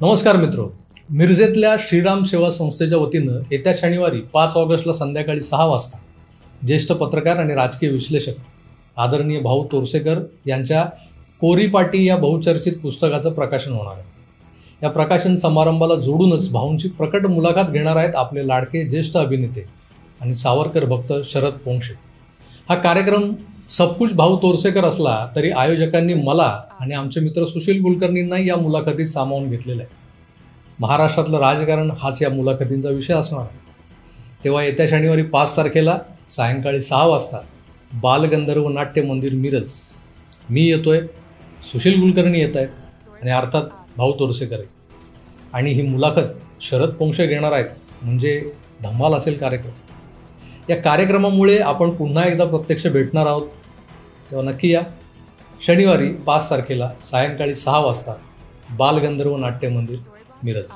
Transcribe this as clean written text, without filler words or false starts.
नमस्कार मित्रो, मिरजेतल्या श्रीराम सेवा संस्थेच्या वतीनं येत्या शनिवारी 5 ऑगस्टला संध्याकाळी 6 वाजता ज्येष्ठ पत्रकार आणि राजकीय विश्लेषक आदरणीय भाऊ तोरसेकर यांच्या कोरी पाटी या बहुचर्चित पुस्तकाचं प्रकाशन होणार आहे। या प्रकाशन समारंभाला जोडूनच भाऊंची प्रकट मुलाखत घेणार आहेत आपले लाडके ज्येष्ठ अभिनेते आणि सावरकर भक्त शरद पोंक्षे। हा कार्यक्रम सबकुछ भाऊ तोरसेकर असला तरी आयोजकांनी मला आणि आमचे मित्र सुशील कुलकर्णींना या मुलाखतीत सामावून घेतलेलं आहे। महाराष्ट्रातलं राजकारण हाच या मुलाखतींचा विषय असणार आहे। तेव्हा येत्या शनिवारी 5 तारखेला सायंकाळी 6 वाजता बालगंधर्व नाट्य मंदिर मिरज मी येतोय, सुशील कुलकर्णी येत आहेत आणि अर्थात भाऊ तोरसेकर आहे आणि ही मुलाखत शरद पोंक्षे घेणार आहेत, म्हणजे धमाल असेल कार्यक्रम। या कार्यक्रमामुळे आपण पुन्हा एकदा प्रत्यक्ष भेटणार आहोत, तेव्हा नक्की या। शनिवारी 5 तारखेला सायंकाळी 6 वाजता बालगंधर्व नाट्य मंदिर मिरज।